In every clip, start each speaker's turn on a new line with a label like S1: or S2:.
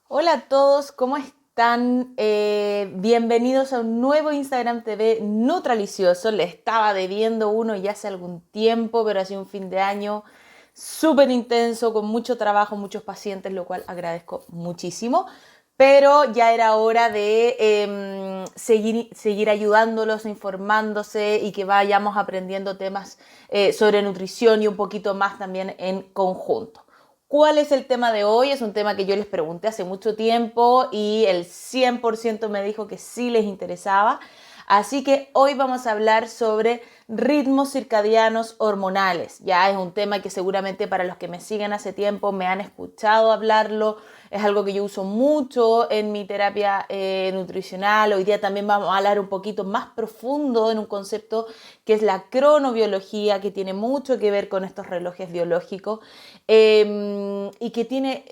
S1: Hola a todos, ¿cómo están? Bienvenidos a un nuevo Instagram TV Nutralicioso. Le estaba debiendo uno ya hace algún tiempo, pero ha sido un fin de año súper intenso, con mucho trabajo, muchos pacientes, lo cual agradezco muchísimo. Pero ya era hora de seguir ayudándolos, informándose y que vayamos aprendiendo temas sobre nutrición y un poquito más también en conjunto. ¿Cuál es el tema de hoy? Es un tema que yo les pregunté hace mucho tiempo y el 100% me dijo que sí les interesaba. Así que hoy vamos a hablar sobre ritmos circadianos hormonales. Ya es un tema que seguramente para los que me siguen hace tiempo me han escuchado hablarlo. Es algo que yo uso mucho en mi terapia nutricional. Hoy día también vamos a hablar un poquito más profundo en un concepto que es la cronobiología, que tiene mucho que ver con estos relojes biológicos y que tiene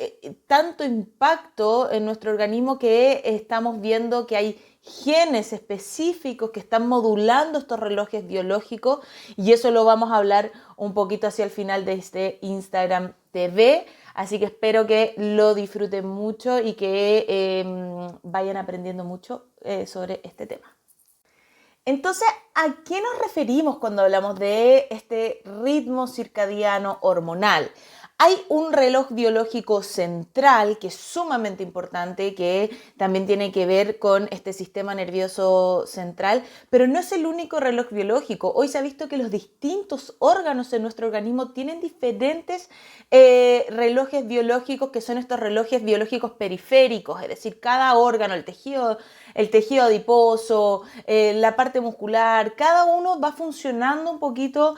S1: tanto impacto en nuestro organismo que estamos viendo que hay genes específicos que están modulando estos relojes biológicos y eso lo vamos a hablar un poquito hacia el final de este Instagram TV. Así que espero que lo disfruten mucho y que vayan aprendiendo mucho sobre este tema. Entonces, ¿a qué nos referimos cuando hablamos de este ritmo circadiano hormonal? Hay un reloj biológico central que es sumamente importante, que también tiene que ver con este sistema nervioso central, pero no es el único reloj biológico. Hoy se ha visto que los distintos órganos de nuestro organismo tienen diferentes relojes biológicos, que son estos relojes biológicos periféricos, es decir, cada órgano, el tejido adiposo, la parte muscular, cada uno va funcionando un poquito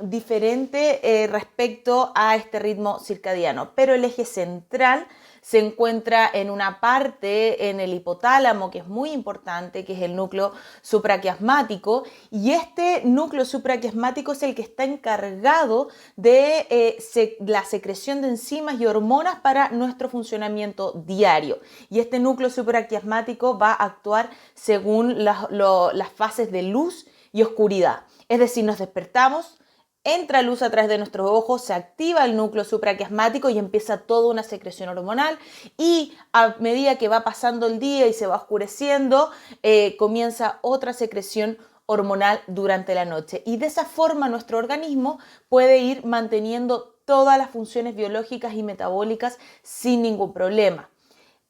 S1: diferente respecto a este ritmo circadiano, pero el eje central se encuentra en una parte en el hipotálamo que es muy importante, que es el núcleo supraquiasmático, y este núcleo supraquiasmático es el que está encargado de la secreción de enzimas y hormonas para nuestro funcionamiento diario. Y este núcleo supraquiasmático va a actuar según las fases de luz y oscuridad. Es decir, nos despertamos, entra luz a través de nuestros ojos, se activa el núcleo supraquiasmático y empieza toda una secreción hormonal, y a medida que va pasando el día y se va oscureciendo, comienza otra secreción hormonal durante la noche, y de esa forma nuestro organismo puede ir manteniendo todas las funciones biológicas y metabólicas sin ningún problema.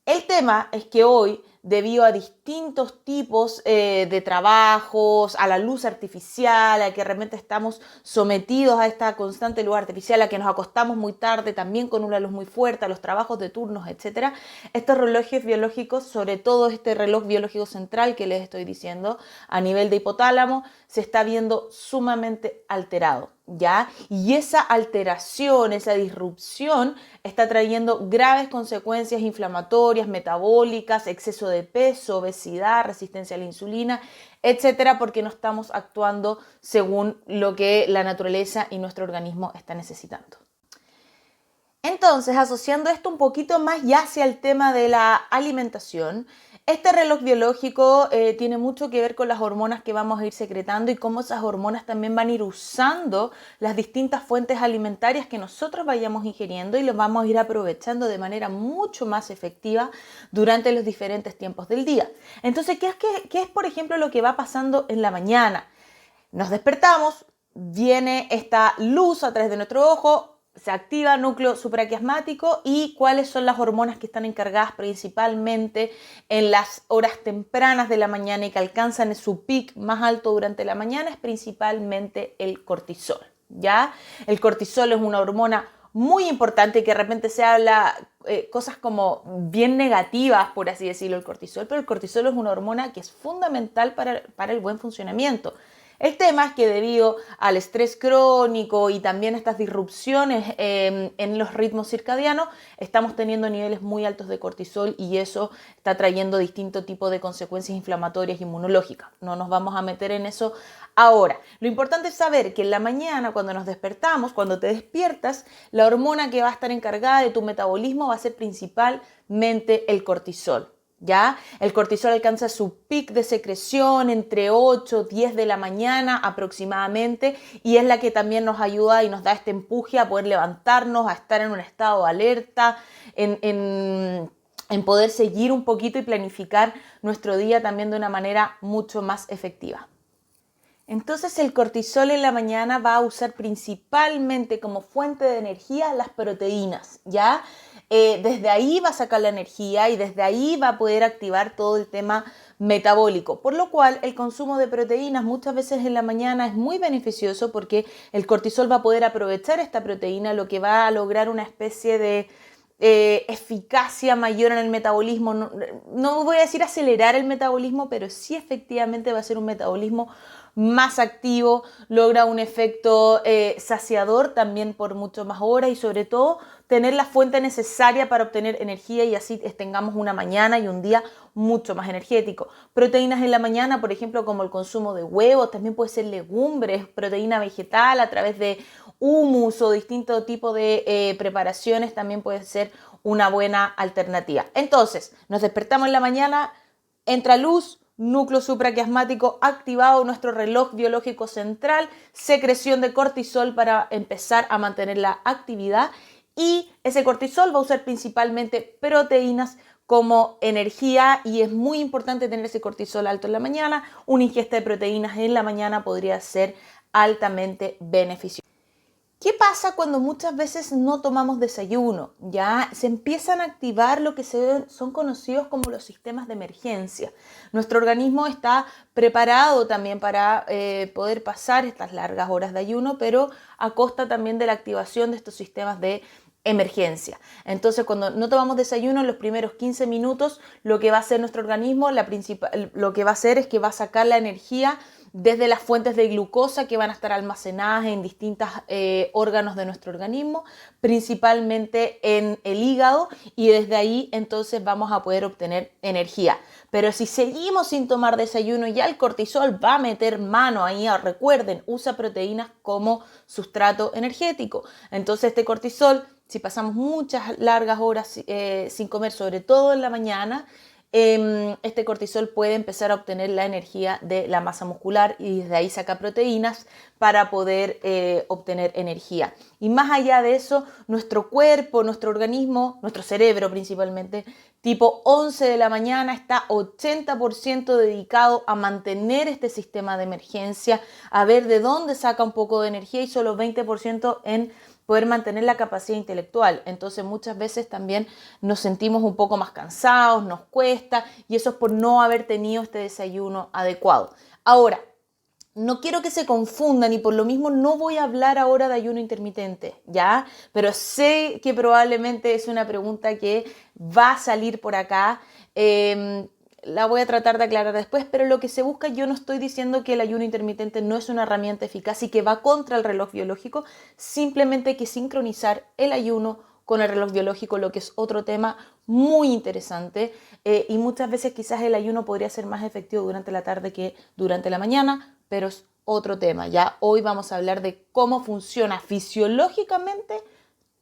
S1: El tema es que hoy, debido a distintos tipos de trabajos, a la luz artificial, a que realmente estamos sometidos a esta constante luz artificial, a que nos acostamos muy tarde también con una luz muy fuerte, a los trabajos de turnos, etcétera, estos relojes biológicos, sobre todo este reloj biológico central que les estoy diciendo, a nivel de hipotálamo, se está viendo sumamente alterado, ¿ya? Y esa alteración, esa disrupción está trayendo graves consecuencias inflamatorias, metabólicas, exceso de peso, obesidad, resistencia a la insulina, etcétera, porque no estamos actuando según lo que la naturaleza y nuestro organismo está necesitando. Entonces, asociando esto un poquito más ya hacia el tema de la alimentación, este reloj biológico tiene mucho que ver con las hormonas que vamos a ir secretando y cómo esas hormonas también van a ir usando las distintas fuentes alimentarias que nosotros vayamos ingiriendo, y los vamos a ir aprovechando de manera mucho más efectiva durante los diferentes tiempos del día. Entonces, ¿qué es por ejemplo, lo que va pasando en la mañana? Nos despertamos, viene esta luz a través de nuestro ojo, se activa el núcleo supraquiasmático, y cuáles son las hormonas que están encargadas principalmente en las horas tempranas de la mañana y que alcanzan su pic más alto durante la mañana, es principalmente el cortisol, ¿ya? El cortisol es una hormona muy importante, que de repente se habla cosas como bien negativas, por así decirlo, el cortisol, pero el cortisol es una hormona que es fundamental para el buen funcionamiento. El tema es que debido al estrés crónico y también estas disrupciones en los ritmos circadianos, estamos teniendo niveles muy altos de cortisol, y eso está trayendo distintos tipos de consecuencias inflamatorias y inmunológicas. No nos vamos a meter en eso ahora. Lo importante es saber que en la mañana, cuando nos despertamos, cuando te despiertas, la hormona que va a estar encargada de tu metabolismo va a ser principalmente el cortisol. ¿Ya? El cortisol alcanza su pic de secreción entre 8 y 10 de la mañana aproximadamente y es la que también nos ayuda y nos da este empuje a poder levantarnos, a estar en un estado de alerta, en poder seguir un poquito y planificar nuestro día también de una manera mucho más efectiva. Entonces el cortisol en la mañana va a usar principalmente como fuente de energía las proteínas, ¿ya? Desde ahí va a sacar la energía y desde ahí va a poder activar todo el tema metabólico, por lo cual el consumo de proteínas muchas veces en la mañana es muy beneficioso porque el cortisol va a poder aprovechar esta proteína, lo que va a lograr una especie de eficacia mayor en el metabolismo. No voy a decir acelerar el metabolismo, pero sí efectivamente va a ser un metabolismo más activo, logra un efecto saciador también por mucho más horas y sobre todo tener la fuente necesaria para obtener energía y así tengamos una mañana y un día mucho más energético. Proteínas en la mañana, por ejemplo, como el consumo de huevos, también puede ser legumbres, proteína vegetal a través de hummus o distintos tipos de preparaciones, también puede ser una buena alternativa. Entonces, nos despertamos en la mañana, entra luz, núcleo supraquiasmático activado, nuestro reloj biológico central, secreción de cortisol para empezar a mantener la actividad y ese cortisol va a usar principalmente proteínas como energía y es muy importante tener ese cortisol alto en la mañana. Una ingesta de proteínas en la mañana podría ser altamente beneficiosa. ¿Qué pasa cuando muchas veces no tomamos desayuno? Ya se empiezan a activar lo que son conocidos como los sistemas de emergencia. Nuestro organismo está preparado también para poder pasar estas largas horas de ayuno, pero a costa también de la activación de estos sistemas de emergencia. Entonces, cuando no tomamos desayuno, en los primeros 15 minutos, lo que va a hacer nuestro organismo, lo que va a hacer es que va a sacar la energía desde las fuentes de glucosa que van a estar almacenadas en distintos órganos de nuestro organismo, principalmente en el hígado, y desde ahí entonces vamos a poder obtener energía. Pero si seguimos sin tomar desayuno, ya el cortisol va a meter mano ahí. Recuerden, usa proteínas como sustrato energético. Entonces este cortisol, si pasamos muchas largas horas sin comer, sobre todo en la mañana, este cortisol puede empezar a obtener la energía de la masa muscular y desde ahí saca proteínas para poder obtener energía. Y más allá de eso, nuestro cuerpo, nuestro organismo, nuestro cerebro principalmente, tipo 11 de la mañana está 80% dedicado a mantener este sistema de emergencia, a ver de dónde saca un poco de energía y solo 20% en poder mantener la capacidad intelectual. Entonces muchas veces también nos sentimos un poco más cansados, nos cuesta y eso es por no haber tenido este desayuno adecuado. Ahora, no quiero que se confundan y por lo mismo no voy a hablar ahora de ayuno intermitente, ¿ya? Pero sé que probablemente es una pregunta que va a salir por acá. La voy a tratar de aclarar después, pero lo que se busca, yo no estoy diciendo que el ayuno intermitente no es una herramienta eficaz y que va contra el reloj biológico, simplemente hay que sincronizar el ayuno con el reloj biológico, lo que es otro tema muy interesante y muchas veces quizás el ayuno podría ser más efectivo durante la tarde que durante la mañana, pero es otro tema. Ya hoy vamos a hablar de cómo funciona fisiológicamente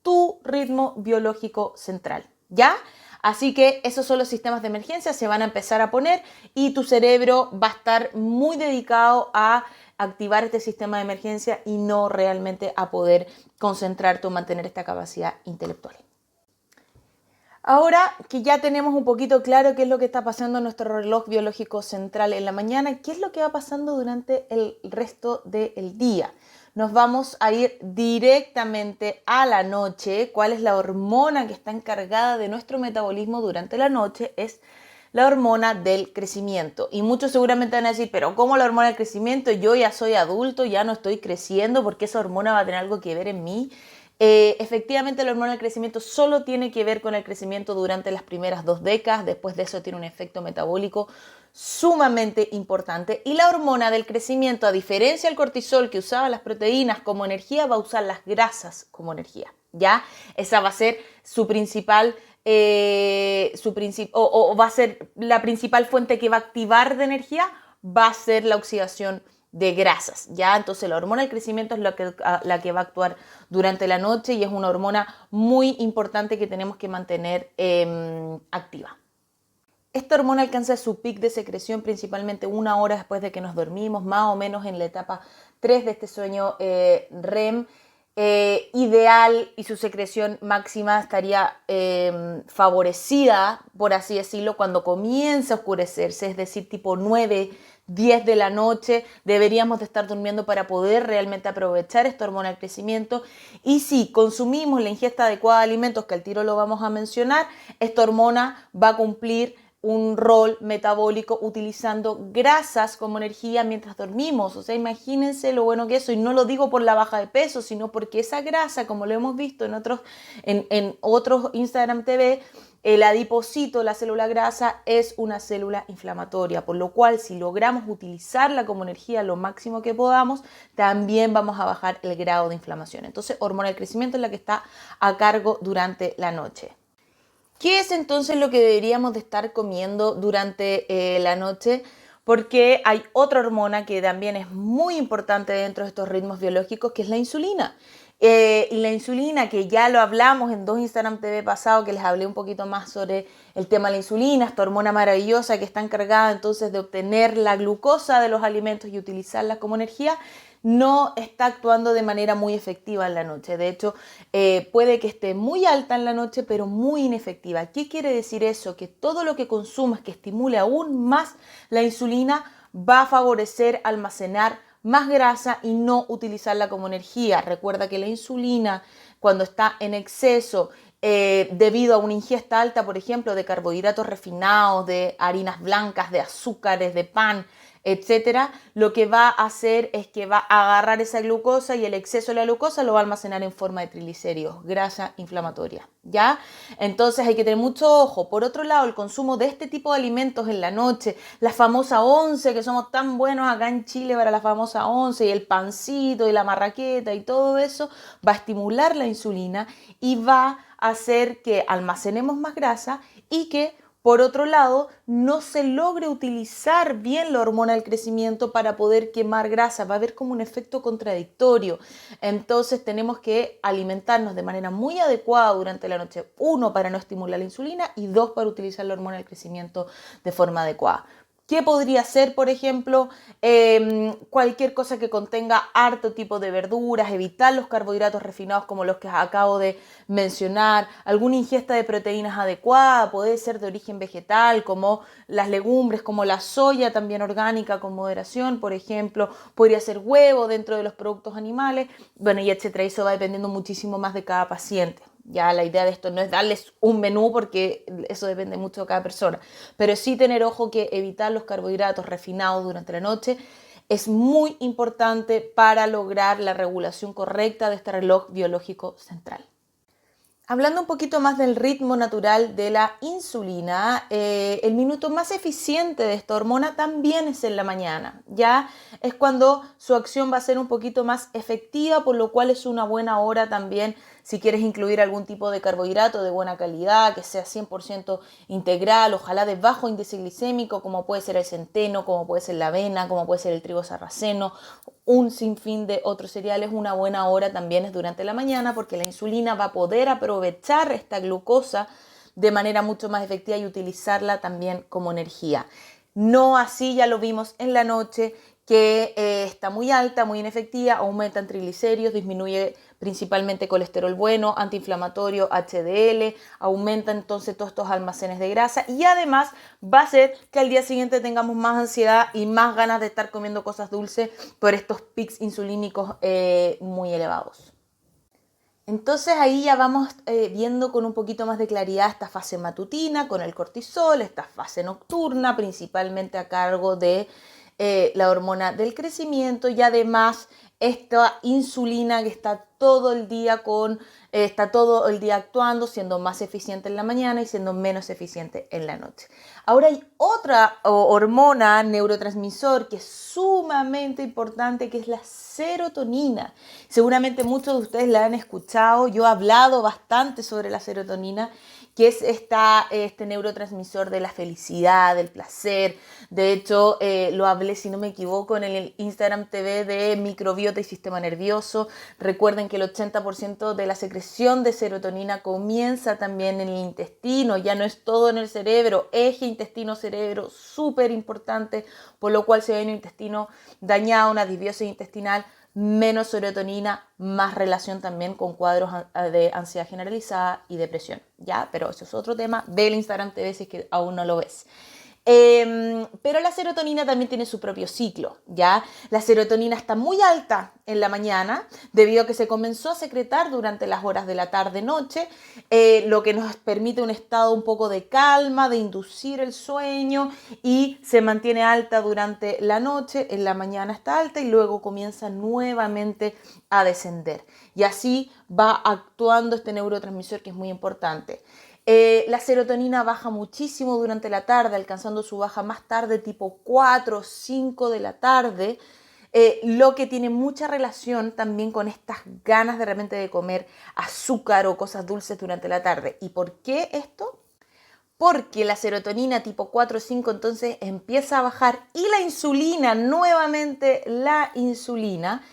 S1: tu ritmo biológico central, ¿ya? Así que esos son los sistemas de emergencia, se van a empezar a poner y tu cerebro va a estar muy dedicado a activar este sistema de emergencia y no realmente a poder concentrarte o mantener esta capacidad intelectual. Ahora que ya tenemos un poquito claro qué es lo que está pasando en nuestro reloj biológico central en la mañana, qué es lo que va pasando durante el resto del día. Nos vamos a ir directamente a la noche. ¿Cuál es la hormona que está encargada de nuestro metabolismo durante la noche? Es la hormona del crecimiento. Y muchos seguramente van a decir, pero ¿cómo la hormona del crecimiento? Yo ya soy adulto, ya no estoy creciendo, ¿por qué esa hormona va a tener algo que ver en mí? Efectivamente, la hormona del crecimiento solo tiene que ver con el crecimiento durante las primeras 2 décadas, después de eso tiene un efecto metabólico sumamente importante y la hormona del crecimiento, a diferencia del cortisol que usaba las proteínas como energía, va a usar las grasas como energía, ¿ya? Esa va a ser su principal va a ser la principal fuente que va a activar de energía, va a ser la oxidación de grasas, ¿ya? Entonces la hormona del crecimiento es la que va a actuar durante la noche y es una hormona muy importante que tenemos que mantener activa. Esta hormona alcanza su pic de secreción principalmente 1 hora después de que nos dormimos, más o menos en la etapa 3 de este sueño REM ideal, y su secreción máxima estaría favorecida, por así decirlo, cuando comienza a oscurecerse, es decir, tipo 9, 10 de la noche, deberíamos de estar durmiendo para poder realmente aprovechar esta hormona del crecimiento. Y si consumimos la ingesta adecuada de alimentos, que al tiro lo vamos a mencionar, esta hormona va a cumplir un rol metabólico utilizando grasas como energía mientras dormimos. O sea, imagínense lo bueno que es eso, y no lo digo por la baja de peso, sino porque esa grasa, como lo hemos visto en otros Instagram TV, el adipocito, la célula grasa, es una célula inflamatoria, por lo cual si logramos utilizarla como energía lo máximo que podamos, también vamos a bajar el grado de inflamación. Entonces, hormona del crecimiento es la que está a cargo durante la noche. ¿Qué es entonces lo que deberíamos de estar comiendo durante la noche? Porque hay otra hormona que también es muy importante dentro de estos ritmos biológicos, que es la insulina. Y la insulina, que ya lo hablamos en 2 Instagram TV pasado, que les hablé un poquito más sobre el tema de la insulina, esta hormona maravillosa que está encargada entonces de obtener la glucosa de los alimentos y utilizarla como energía, no está actuando de manera muy efectiva en la noche. De hecho, puede que esté muy alta en la noche, pero muy inefectiva. ¿Qué quiere decir eso? Que todo lo que consumas que estimule aún más la insulina va a favorecer almacenar más grasa y no utilizarla como energía. Recuerda que la insulina, cuando está en exceso, debido a una ingesta alta, por ejemplo, de carbohidratos refinados, de harinas blancas, de azúcares, de pan, etcétera, lo que va a hacer es que va a agarrar esa glucosa, y el exceso de la glucosa lo va a almacenar en forma de triglicéridos, grasa inflamatoria, ¿ya? Entonces hay que tener mucho ojo. Por otro lado, el consumo de este tipo de alimentos en la noche, la famosa once, que somos tan buenos acá en Chile para la famosa once, y el pancito y la marraqueta y todo eso, va a estimular la insulina y va a hacer que almacenemos más grasa y que, por otro lado, no se logre utilizar bien la hormona del crecimiento para poder quemar grasa. Va a haber como un efecto contradictorio. Entonces tenemos que alimentarnos de manera muy adecuada durante la noche. 1, para no estimular la insulina, y 2, para utilizar la hormona del crecimiento de forma adecuada. ¿Qué podría ser, por ejemplo? Cualquier cosa que contenga harto tipo de verduras, evitar los carbohidratos refinados como los que acabo de mencionar, alguna ingesta de proteínas adecuada, puede ser de origen vegetal, como las legumbres, como la soya, también orgánica con moderación, por ejemplo, podría ser huevo dentro de los productos animales, bueno, y etcétera. Eso va dependiendo muchísimo más de cada paciente. Ya la idea de esto no es darles un menú, porque eso depende mucho de cada persona, pero sí tener ojo que evitar los carbohidratos refinados durante la noche es muy importante para lograr la regulación correcta de este reloj biológico central. Hablando un poquito más del ritmo natural de la insulina, el minuto más eficiente de esta hormona también es en la mañana. Ya es cuando su acción va a ser un poquito más efectiva, por lo cual es una buena hora también si quieres incluir algún tipo de carbohidrato de buena calidad, que sea 100% integral, ojalá de bajo índice glicémico, como puede ser el centeno, como puede ser la avena, como puede ser el trigo sarraceno, un sinfín de otros cereales. Una buena hora también es durante la mañana, porque la insulina va a poder aprovechar esta glucosa de manera mucho más efectiva y utilizarla también como energía. No así, ya lo vimos en la noche, que está muy alta, muy inefectiva, aumenta en triglicéridos, disminuye principalmente colesterol bueno, antiinflamatorio, HDL, aumenta entonces todos estos almacenes de grasa, y además va a hacer que al día siguiente tengamos más ansiedad y más ganas de estar comiendo cosas dulces por estos pics insulínicos muy elevados. Entonces ahí ya vamos viendo con un poquito más de claridad esta fase matutina con el cortisol, esta fase nocturna principalmente a cargo de la hormona del crecimiento, y además esta insulina que está todo el día actuando, siendo más eficiente en la mañana y siendo menos eficiente en la noche. Ahora hay otra hormona, neurotransmisor, que es sumamente importante, que es la serotonina. Seguramente muchos de ustedes la han escuchado. Yo he hablado bastante sobre la serotonina, que es este neurotransmisor de la felicidad, del placer. De hecho, lo hablé, si no me equivoco, en el Instagram TV de microbiota y sistema nervioso. Recuerden que que el 80% de la secreción de serotonina comienza también en el intestino, ya no es todo en el cerebro, eje intestino-cerebro, súper importante, por lo cual si hay un intestino dañado, una disbiosis intestinal, menos serotonina, más relación también con cuadros de ansiedad generalizada y depresión, ¿ya? Pero eso es otro tema, ve el Instagram TV si es que aún no lo ves. Pero la serotonina también tiene su propio ciclo, ¿ya? La serotonina está muy alta en la mañana debido a que se comenzó a secretar durante las horas de la tarde-noche, lo que nos permite un estado un poco de calma, de inducir el sueño y se mantiene alta durante la noche, en la mañana está alta y luego comienza nuevamente a descender. Y así va actuando este neurotransmisor que es muy importante. La serotonina baja muchísimo durante la tarde, alcanzando su baja más tarde, tipo 4 o 5 de la tarde, lo que tiene mucha relación también con estas ganas de repente de comer azúcar o cosas dulces durante la tarde. ¿Y por qué esto? Porque la serotonina tipo 4 o 5 entonces empieza a bajar y la insulina, nuevamente la insulina,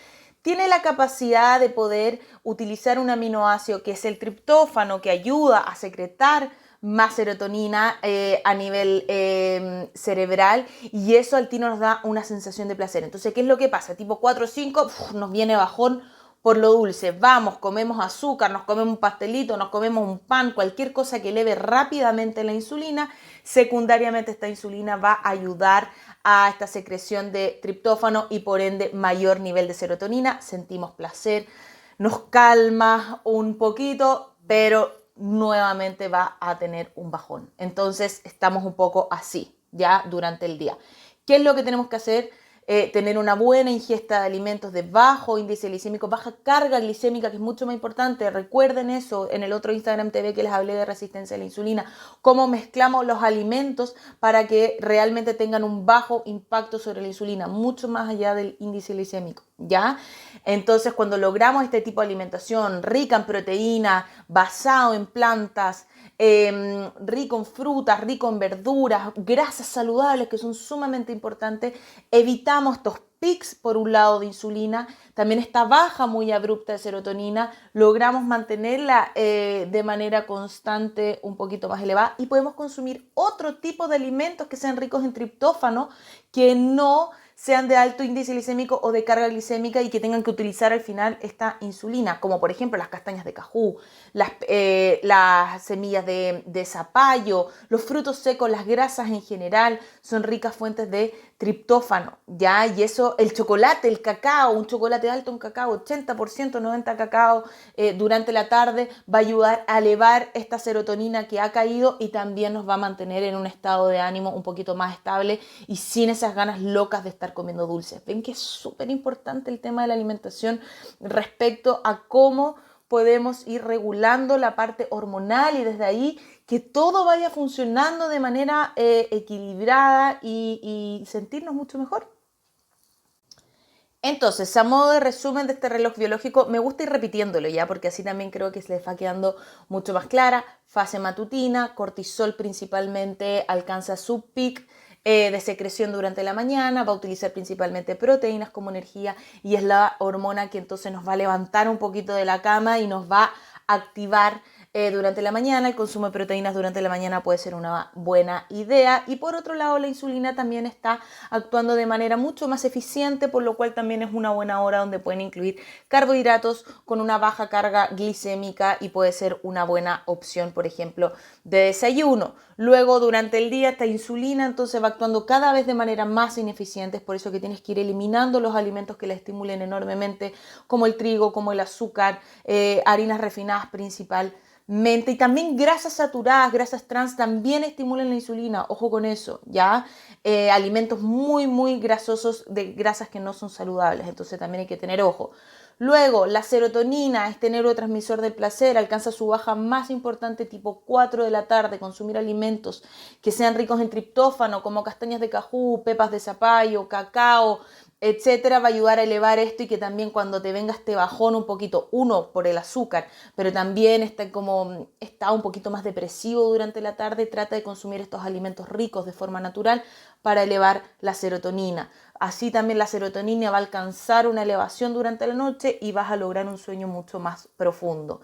S1: tiene la capacidad de poder utilizar un aminoácido que es el triptófano que ayuda a secretar más serotonina a nivel cerebral y eso al tino nos da una sensación de placer. Entonces, ¿qué es lo que pasa? Tipo 4 o 5 nos viene bajón por lo dulce. Vamos, comemos azúcar, nos comemos un pastelito, nos comemos un pan, cualquier cosa que eleve rápidamente la insulina. Secundariamente esta insulina va a ayudar a esta secreción de triptófano y por ende mayor nivel de serotonina. Sentimos placer, nos calma un poquito, pero nuevamente va a tener un bajón. Entonces estamos un poco así ya durante el día. ¿Qué es lo que tenemos que hacer? Tener una buena ingesta de alimentos de bajo índice glicémico, baja carga glicémica, que es mucho más importante. Recuerden eso en el otro Instagram TV que les hablé de resistencia a la insulina, cómo mezclamos los alimentos para que realmente tengan un bajo impacto sobre la insulina, mucho más allá del índice glicémico, ¿ya? Entonces, cuando logramos este tipo de alimentación rica en proteína, basado en plantas, rico en frutas, rico en verduras, grasas saludables que son sumamente importantes, evitamos estos pics por un lado de insulina, también esta baja muy abrupta de serotonina, logramos mantenerla de manera constante un poquito más elevada y podemos consumir otro tipo de alimentos que sean ricos en triptófano, que no sean de alto índice glicémico o de carga glicémica y que tengan que utilizar al final esta insulina, como por ejemplo las castañas de cajú, las semillas de zapallo, los frutos secos, las grasas en general, son ricas fuentes de triptófano, ¿ya? Y eso, el chocolate, el cacao, un chocolate alto en cacao, 80%, 90% cacao durante la tarde, va a ayudar a elevar esta serotonina que ha caído y también nos va a mantener en un estado de ánimo un poquito más estable y sin esas ganas locas de estar comiendo dulces. Ven que es súper importante el tema de la alimentación respecto a cómo podemos ir regulando la parte hormonal y desde ahí que todo vaya funcionando de manera equilibrada y sentirnos mucho mejor. Entonces, a modo de resumen de este reloj biológico, me gusta ir repitiéndolo ya, porque así también creo que se les va quedando mucho más clara. Fase matutina, cortisol principalmente alcanza su pic de secreción durante la mañana, va a utilizar principalmente proteínas como energía y es la hormona que entonces nos va a levantar un poquito de la cama y nos va a activar durante la mañana. El consumo de proteínas durante la mañana puede ser una buena idea y por otro lado la insulina también está actuando de manera mucho más eficiente, por lo cual también es una buena hora donde pueden incluir carbohidratos con una baja carga glicémica y puede ser una buena opción, por ejemplo, de desayuno. Luego durante el día esta insulina entonces va actuando cada vez de manera más ineficiente, es por eso que tienes que ir eliminando los alimentos que la estimulen enormemente, como el trigo, como el azúcar, harinas refinadas principalmente. Y también grasas saturadas, grasas trans también estimulan la insulina, ojo con eso, ¿ya? Alimentos muy grasosos de grasas que no son saludables, entonces también hay que tener ojo. Luego, la serotonina, este neurotransmisor del placer, alcanza su baja más importante tipo 4 de la tarde. Consumir alimentos que sean ricos en triptófano, como castañas de cajú, pepas de zapallo, cacao, etcétera, va a ayudar a elevar esto y que también cuando te venga este bajón un poquito, uno por el azúcar, pero también está un poquito más depresivo durante la tarde, trata de consumir estos alimentos ricos de forma natural para elevar la serotonina. Así también la serotonina va a alcanzar una elevación durante la noche y vas a lograr un sueño mucho más profundo.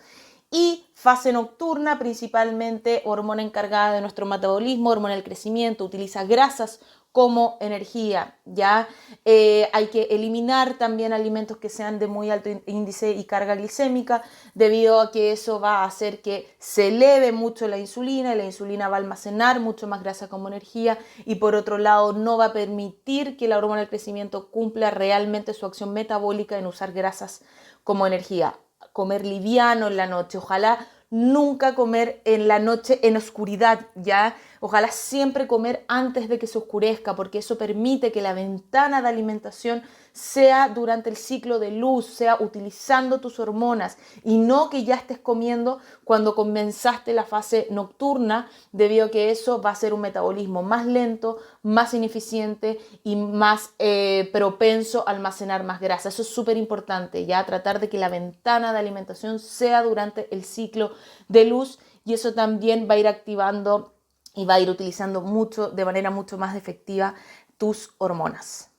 S1: Y fase nocturna, principalmente hormona encargada de nuestro metabolismo, hormona del crecimiento, utiliza grasas como energía, ¿ya? Hay que eliminar también alimentos que sean de muy alto índice y carga glicémica, debido a que eso va a hacer que se eleve mucho la insulina, y la insulina va a almacenar mucho más grasa como energía, y por otro lado no va a permitir que la hormona del crecimiento cumpla realmente su acción metabólica en usar grasas como energía. Comer liviano en la noche, ojalá nunca comer en la noche en oscuridad, ¿ya? Ojalá siempre comer antes de que se oscurezca, porque eso permite que la ventana de alimentación sea durante el ciclo de luz, sea utilizando tus hormonas, y no que ya estés comiendo cuando comenzaste la fase nocturna, debido a que eso va a ser un metabolismo más lento, más ineficiente y más propenso a almacenar más grasa. Eso es súper importante, ya tratar de que la ventana de alimentación sea durante el ciclo de luz, y eso también va a ir activando y va a ir utilizando de manera mucho más efectiva tus hormonas.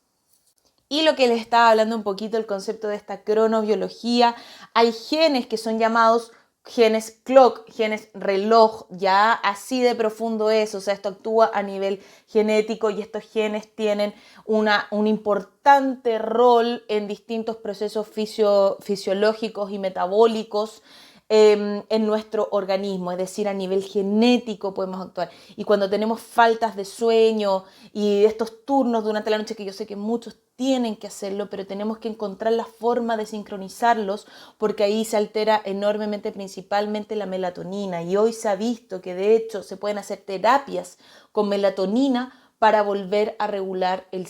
S1: Y lo que les estaba hablando un poquito, el concepto de esta cronobiología, hay genes que son llamados genes clock, genes reloj, ya así de profundo es, o sea, esto actúa a nivel genético y estos genes tienen un importante rol en distintos procesos fisiológicos y metabólicos en nuestro organismo, es decir, a nivel genético podemos actuar. Y cuando tenemos faltas de sueño y estos turnos durante la noche, que yo sé que muchos tienen que hacerlo, pero tenemos que encontrar la forma de sincronizarlos, porque ahí se altera enormemente principalmente la melatonina, y hoy se ha visto que de hecho se pueden hacer terapias con melatonina para volver a regular los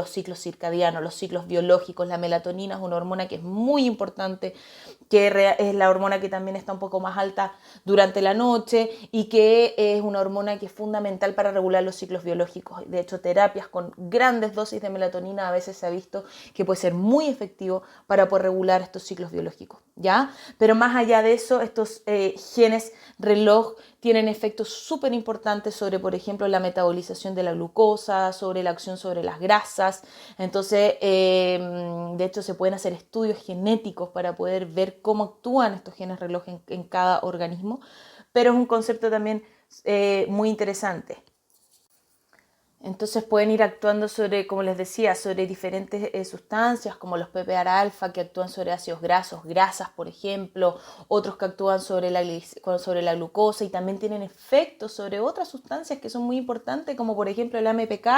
S1: ciclos circadianos, los ciclos biológicos. La melatonina es una hormona que es muy importante, que es la hormona que también está un poco más alta durante la noche, y que es una hormona que es fundamental para regular los ciclos biológicos. De hecho, terapias con grandes dosis de melatonina a veces se ha visto que puede ser muy efectivo para poder regular estos ciclos biológicos, ¿ya? Pero más allá de eso, estos genes reloj tienen efectos súper importantes sobre, por ejemplo, la metabolización de la glucosa, sobre la acción sobre las grasas. Entonces, de hecho, se pueden hacer estudios genéticos para poder ver cómo actúan estos genes reloj en cada organismo, pero es un concepto también muy interesante. Entonces pueden ir actuando sobre, como les decía, sobre diferentes sustancias como los PPAR alfa, que actúan sobre ácidos grasos, grasas por ejemplo, otros que actúan sobre la glucosa, y también tienen efectos sobre otras sustancias que son muy importantes, como por ejemplo el AMPK,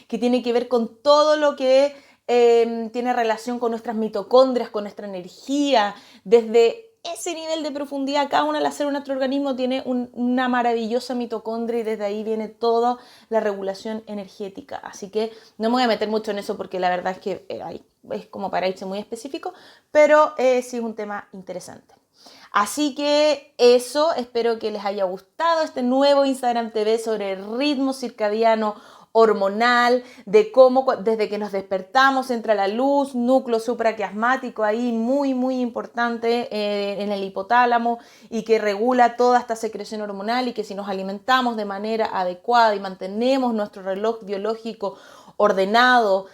S1: que tiene que ver con todo lo que tiene relación con nuestras mitocondrias, con nuestra energía, desde ese nivel de profundidad. Cada una de las células de nuestro organismo tiene una maravillosa mitocondria, y desde ahí viene toda la regulación energética. Así que no me voy a meter mucho en eso, porque la verdad es que es como para irse muy específico, pero sí es un tema interesante. Así que eso, espero que les haya gustado este nuevo Instagram TV sobre el ritmo circadiano hormonal, de cómo desde que nos despertamos entra la luz, núcleo supraquiasmático ahí muy muy importante en el hipotálamo, y que regula toda esta secreción hormonal, y que si nos alimentamos de manera adecuada y mantenemos nuestro reloj biológico ordenado,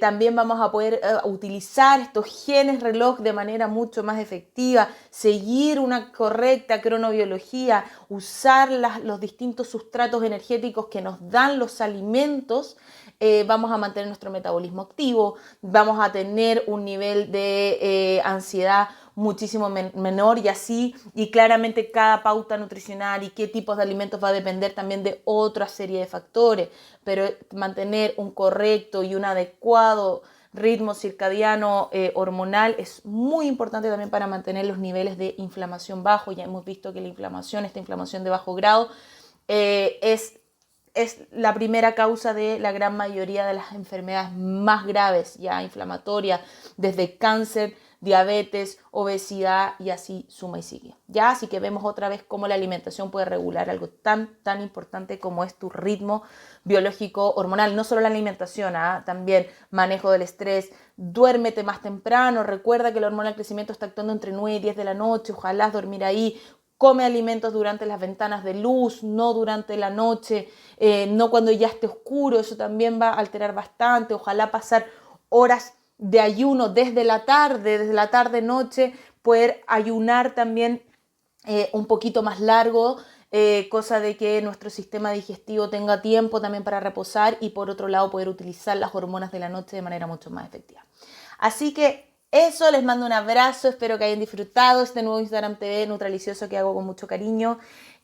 S1: también vamos a poder utilizar estos genes reloj de manera mucho más efectiva, seguir una correcta cronobiología, usar los distintos sustratos energéticos que nos dan los alimentos. Vamos a mantener nuestro metabolismo activo, vamos a tener un nivel de ansiedad muchísimo menor, y claramente cada pauta nutricional y qué tipos de alimentos va a depender también de otra serie de factores, pero mantener un correcto y un adecuado ritmo circadiano hormonal es muy importante también para mantener los niveles de inflamación bajos. Ya hemos visto que esta inflamación de bajo grado, es la primera causa de la gran mayoría de las enfermedades más graves ya inflamatorias, desde cáncer diabetes, obesidad y así suma y sigue. Ya, así que vemos otra vez cómo la alimentación puede regular algo tan importante como es tu ritmo biológico hormonal. No solo la alimentación, también manejo del estrés, duérmete más temprano, recuerda que la hormona del crecimiento está actuando entre 9 y 10 de la noche, ojalá dormir ahí. Come alimentos durante las ventanas de luz, no durante la noche, no cuando ya esté oscuro, eso también va a alterar bastante. Ojalá pasar horas de ayuno desde la tarde, noche, poder ayunar también un poquito más largo, cosa de que nuestro sistema digestivo tenga tiempo también para reposar y por otro lado poder utilizar las hormonas de la noche de manera mucho más efectiva. Así que eso, les mando un abrazo, espero que hayan disfrutado este nuevo Instagram TV Nutralicioso que hago con mucho cariño.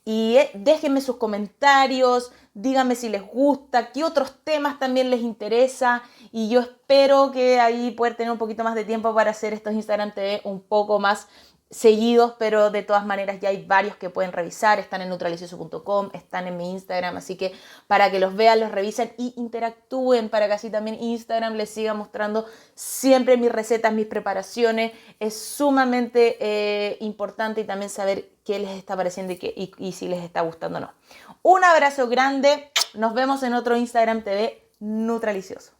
S1: Y déjenme sus comentarios, díganme si les gusta, qué otros temas también les interesa. Y yo espero que ahí poder tener un poquito más de tiempo para hacer estos Instagram TV un poco más seguidos, pero de todas maneras ya hay varios que pueden revisar, están en neutralicioso.com, están en mi Instagram, así que para que los vean, los revisen y interactúen, para que así también Instagram les siga mostrando siempre mis recetas, mis preparaciones. Es sumamente importante y también saber qué les está pareciendo y si les está gustando o no. Un abrazo grande, nos vemos en otro Instagram TV Nutralicioso.